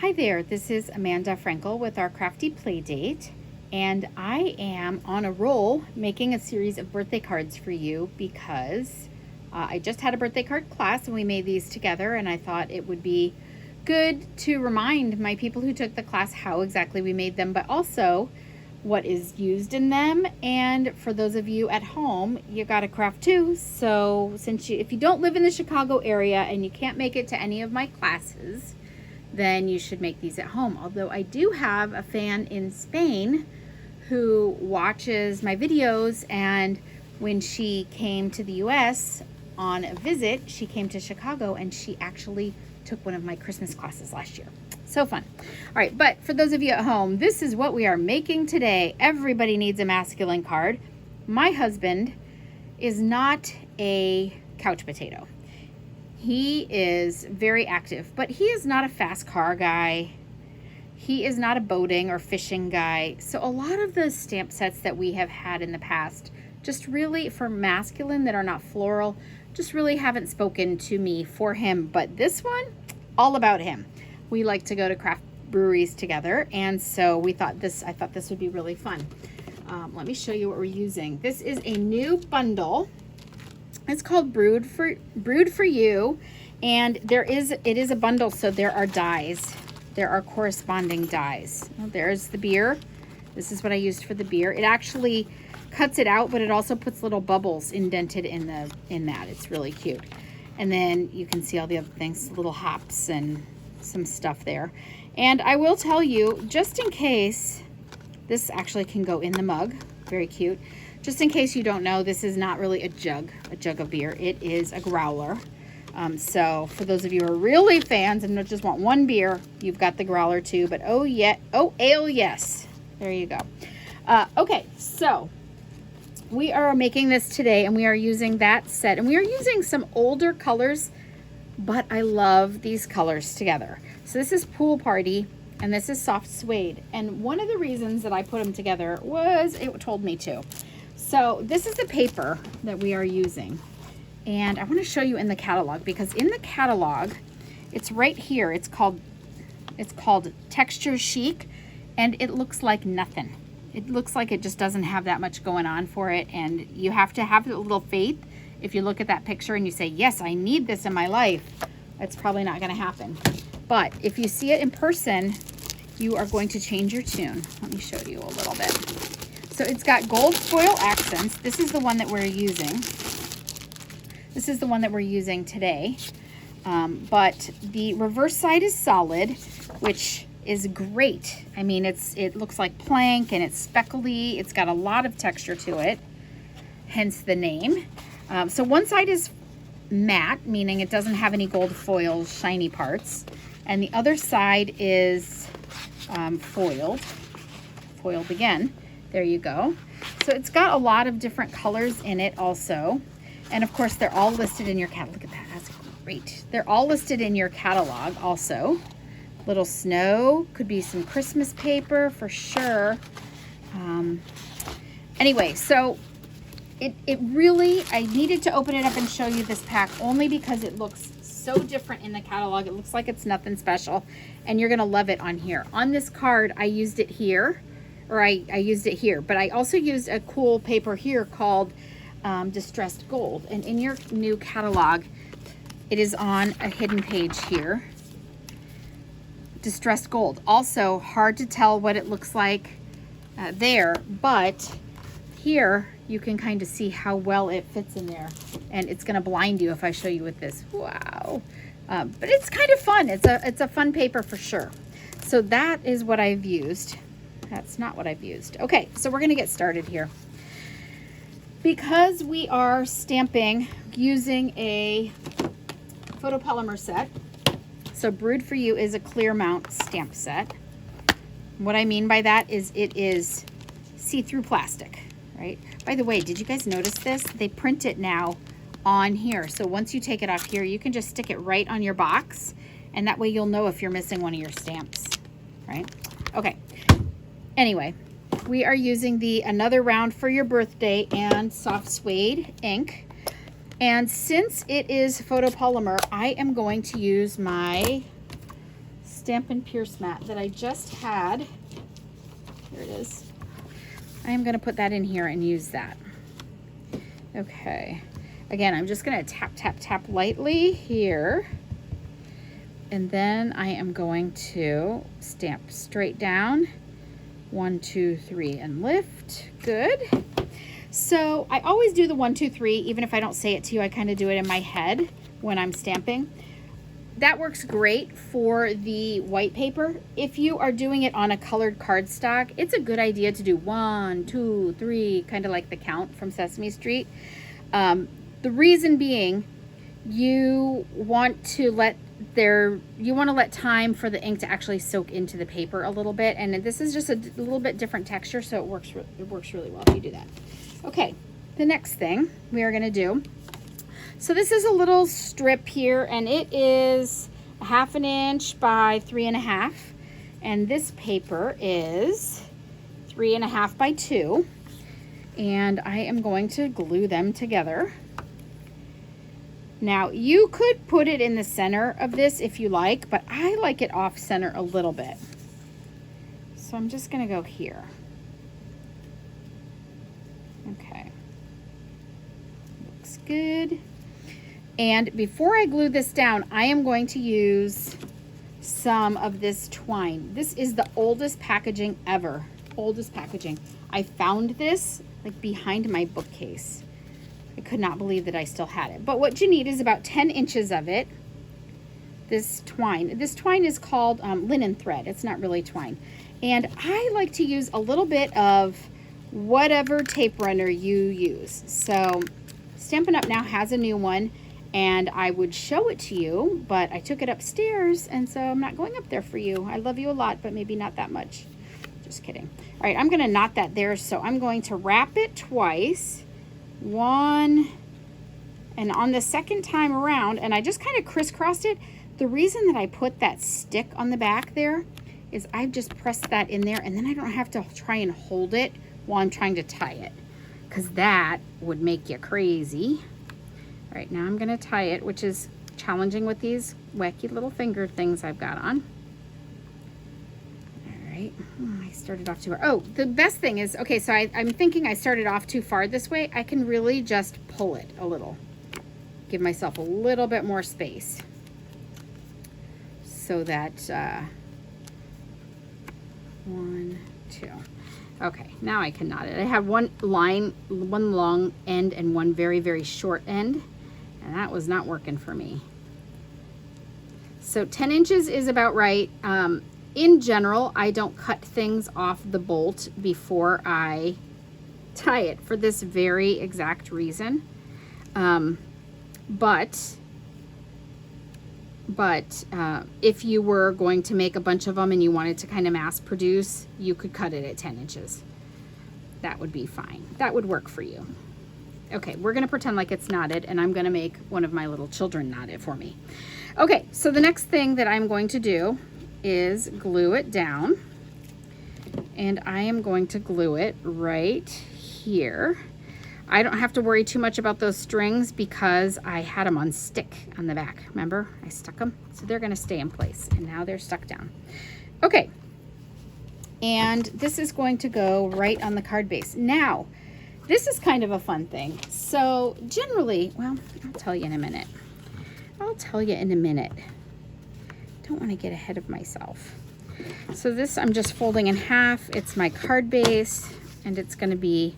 Hi there, this is Amanda Frankel with our Crafty Playdate, and I am on a roll making a series of birthday cards for you because I just had a birthday card class and we made these together, and I thought it would be good to remind my people who took the class how exactly we made them, but also what is used in them. And for those of you at home, you got to craft too. So if you don't live in the Chicago area and you can't make it to any of my classes, then you should make these at home. Although I do have a fan in Spain who watches my videos, and when she came to the US on a visit, she came to Chicago and she actually took one of my Christmas classes last year. So fun. All right, but for those of you at home, this is what we are making today. Everybody needs a masculine card. My husband is not a couch potato. He is very active, but he is not a fast car guy. He is not a boating or fishing guy. So a lot of the stamp sets that we have had in the past, just really for masculine that are not floral, just really haven't spoken to me for him. But this one, all about him. We like to go to craft breweries together, and so I thought this would be really fun. Let me show you what we're using. This is a new bundle. It's called Brewed for You, and it is a bundle, so there are dies. There are corresponding dies. Well, there's the beer. This is what I used for the beer. It actually cuts it out, but it also puts little bubbles indented in that. It's really cute. And then you can see all the other things, little hops and some stuff there. And I will tell you, just in case, this actually can go in the mug. Very cute. Just in case you don't know, this is not really a jug of beer. It is a growler. So for those of you who are really fans and don't just want one beer, you've got the growler too. But oh ale, yes. There you go. Okay, so we are making this today, and we are using that set, and we are using some older colors, but I love these colors together. So this is Pool Party, and this is Soft Suede. And one of the reasons that I put them together was it told me to. So this is the paper that we are using, and I want to show you in the catalog, because in the catalog, it's right here. It's called Texture Chic, and it looks like nothing. It looks like it just doesn't have that much going on for it, and you have to have a little faith. If you look at that picture and you say, yes, I need this in my life, it's probably not going to happen. But if you see it in person, you are going to change your tune. Let me show you a little bit. So it's got gold foil accents. This is the one that we're using. This is the one that we're using today. But the reverse side is solid, which is great. I mean, it looks like plank, and it's speckly. It's got a lot of texture to it, hence the name. So one side is matte, meaning it doesn't have any gold foil shiny parts. And the other side is foiled again. There you go. So it's got a lot of different colors in it also. And of course, they're all listed in your catalog. Look at that, that's great. They're all listed in your catalog also. Little snow, could be some Christmas paper for sure. Anyway, so it really, I needed to open it up and show you this pack only because it looks so different in the catalog. It looks like it's nothing special, and you're gonna love it on here. On this card, I used it here, or I used it here, but I also used a cool paper here called Distressed Gold. And in your new catalog, it is on a hidden page here. Distressed Gold. Also hard to tell what it looks like there, but here you can kind of see how well it fits in there, and it's going to blind you if I show you with this. Wow. But it's kind of fun. It's a fun paper for sure. So that is what I've used. That's not what I've used. Okay, so we're going to get started here. Because we are stamping using a photopolymer set, so Brewed for You is a clear mount stamp set. What I mean by that is it is see-through plastic, right? By the way, did you guys notice this? They print it now on here. So once you take it off here, you can just stick it right on your box, and that way you'll know if you're missing one of your stamps, right? Okay. Anyway, we are using the Another Round for Your Birthday and Soft Suede ink. And since it is photopolymer, I am going to use my Stampin' Pierce mat that I just had. Here it is. I am going to put that in here and use that. Okay. Again, I'm just going to tap, tap, tap lightly here. And then I am going to stamp straight down. 1, 2, 3, and lift. Good. So I always do the 1, 2, 3, even if I don't say it to you, I kind of do it in my head when I'm stamping. That works great for the white paper. If you are doing it on a colored cardstock, it's a good idea to do 1, 2, 3, kind of like the count from Sesame Street. The reason being, you want to let time for the ink to actually soak into the paper a little bit, and this is just a little bit different texture, so it works really well if you do that. Okay, the next thing we are going to do, so this is a little strip here, and it is 1/2 inch by 3.5, and this paper is 3.5 by 2, and I am going to glue them together. Now, you could put it in the center of this if you like, but I like it off center a little bit. So I'm just going to go here. Okay. Looks good. And before I glue this down, I am going to use some of this twine. This is the oldest packaging ever. Oldest packaging. I found this like behind my bookcase. I could not believe that I still had it. But what you need is about 10 inches of it. This twine. This twine is called linen thread. It's not really twine. And I like to use a little bit of whatever tape runner you use. So Stampin' Up! Now has a new one, and I would show it to you, but I took it upstairs, and so I'm not going up there for you. I love you a lot, but maybe not that much. Just kidding. All right, I'm going to knot that there, so I'm going to wrap it twice. 1, and on the second time around, and I just kind of crisscrossed it. The reason that I put that stick on the back there is I've just pressed that in there, and then I don't have to try and hold it while I'm trying to tie it, because that would make you crazy. All right, now I'm going to tie it, which is challenging with these wacky little finger things I've got on. I started off too far. Oh, the best thing is, okay, so I'm thinking I started off too far this way. I can really just pull it a little. Give myself a little bit more space. So that, 1, 2. Okay, now I can knot it. I have one long end and one very, very short end, and that was not working for me. So 10 inches is about right. In general, I don't cut things off the bolt before I tie it for this very exact reason. But if you were going to make a bunch of them and you wanted to kind of mass produce, you could cut it at 10 inches. That would be fine. That would work for you. Okay, we're going to pretend like it's knotted, and I'm going to make one of my little children knot it for me. Okay, so the next thing that I'm going to do is glue it down, and I am going to glue it right here. I don't have to worry too much about those strings because I had them on stick on the back. Remember, I stuck them, so they're going to stay in place, and now they're stuck down. Okay, and this is going to go right on the card base. Now, this is kind of a fun thing. So generally, well, I'll tell you in a minute. Don't want to get ahead of myself. So this I'm just folding in half. It's my card base, and it's going to be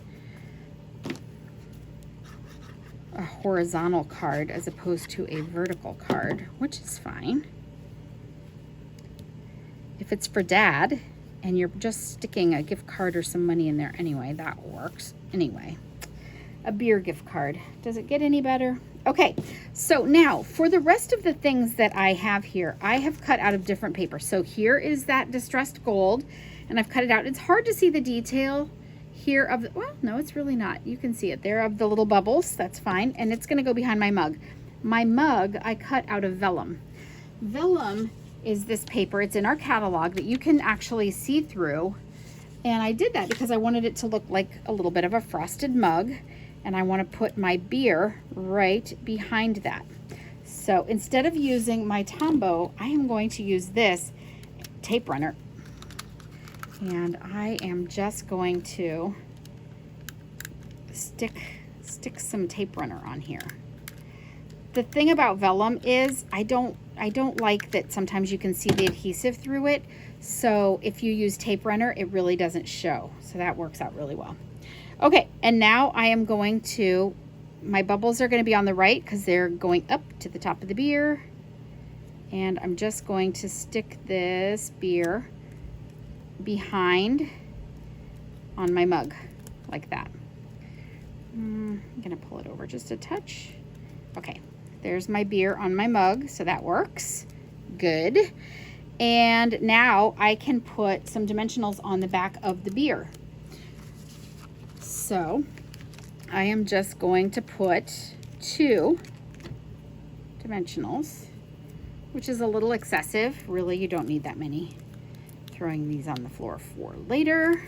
a horizontal card as opposed to a vertical card, which is fine. If it's for Dad and you're just sticking a gift card or some money in there anyway, that works. Anyway, a beer gift card. Does it get any better? Okay, so now for the rest of the things that I have here, I have cut out of different paper. So here is that distressed gold, and I've cut it out. It's hard to see the detail here of the, well, no, it's really not. You can see it there of the little bubbles. That's fine, and it's going to go behind my mug. My mug I cut out of vellum. Vellum is this paper. It's in our catalog that you can actually see through, and I did that because I wanted it to look like a little bit of a frosted mug. And I want to put my beer right behind that. So instead of using my Tombow, I am going to use this. tape runner. And I am just going to stick some tape runner on here. The thing about vellum is I don't like that sometimes you can see the adhesive through it. So if you use tape runner, it really doesn't show. So that works out really well. Okay, and now I am going to, my bubbles are going to be on the right because they're going up to the top of the beer. And I'm just going to stick this beer behind on my mug like that. I'm going to pull it over just a touch. Okay, there's my beer on my mug, so that works. Good. And now I can put some dimensionals on the back of the beer. So I am just going to put 2 dimensionals, which is a little excessive. Really, you don't need that many. Throwing these on the floor for later.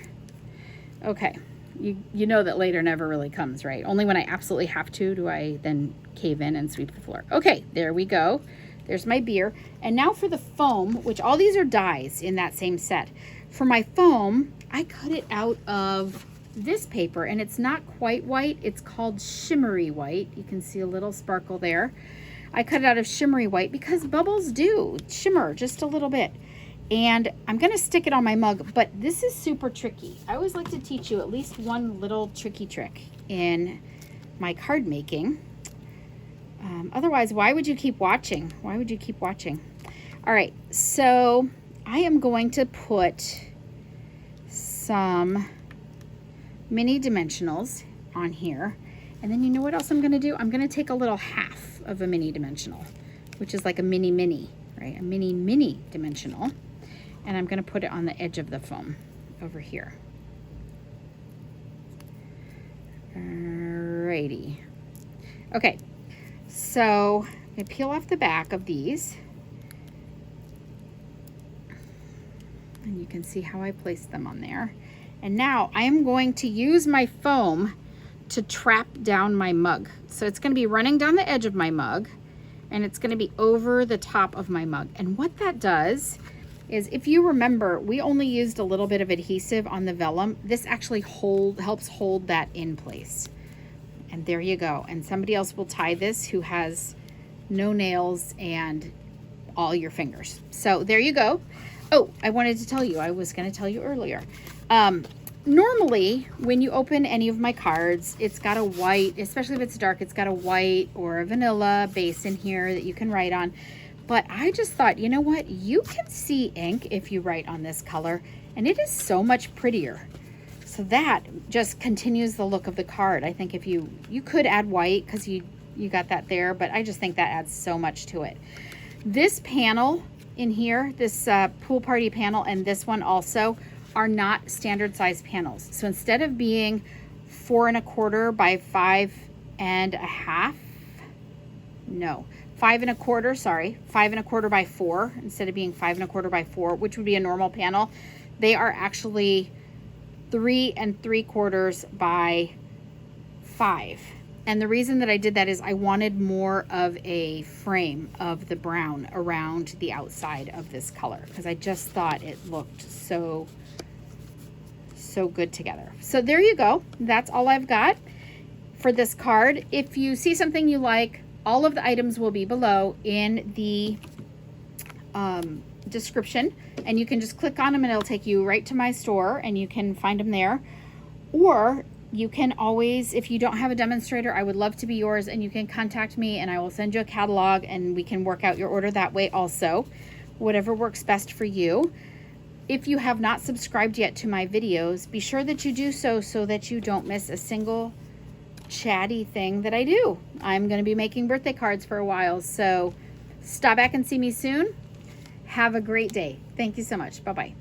Okay, you know that later never really comes, right? Only when I absolutely have to do I then cave in and sweep the floor. Okay, there we go. There's my beer. And now for the foam, which all these are dyes in that same set. For my foam, I cut it out of this paper, and it's not quite white. It's called shimmery white. You can see a little sparkle there. I cut it out of shimmery white because bubbles do shimmer just a little bit. And I'm going to stick it on my mug, but this is super tricky. I always like to teach you at least one little tricky trick in my card making. Otherwise, why would you keep watching? Why would you keep watching? All right, so I am going to put some mini dimensionals on here. And then you know what else I'm going to do? I'm going to take a little half of a mini dimensional, which is like a mini, right? A mini dimensional. And I'm going to put it on the edge of the foam over here. Alrighty. Okay, so I'm going to peel off the back of these. And you can see how I placed them on there. And now I am going to use my foam to trap down my mug. So it's going to be running down the edge of my mug, and it's going to be over the top of my mug. And what that does is, if you remember, we only used a little bit of adhesive on the vellum. This actually helps hold that in place. And there you go. And somebody else will tie this who has no nails and all your fingers. So there you go. Oh, I wanted to tell you, I was going to tell you earlier. Normally, when you open any of my cards, it's got a white, especially if it's dark, it's got a white or a vanilla base in here that you can write on. But I just thought, you know what? You can see ink if you write on this color, and it is so much prettier. So that just continues the look of the card. I think if you could add white because you got that there, but I just think that adds so much to it. This panel in here, this pool party panel, and this one also are not standard size panels. So instead of being 4 1/4 by 5 1/2, no, 5 1/4, sorry, 5 1/4 by 4, instead of being 5 1/4 by 4, which would be a normal panel, they are actually 3 3/4 by 5. And the reason that I did that is I wanted more of a frame of the brown around the outside of this color, because I just thought it looked so good together. So there you go. That's all I've got for this card. If you see something you like, all of the items will be below in the description, and you can just click on them and it'll take you right to my store and you can find them there. Or you can always, if you don't have a demonstrator, I would love to be yours, and you can contact me and I will send you a catalog and we can work out your order that way also. Whatever works best for you. If you have not subscribed yet to my videos, be sure that you do so that you don't miss a single chatty thing that I do. I'm going to be making birthday cards for a while, so stop back and see me soon. Have a great day. Thank you so much. Bye-bye.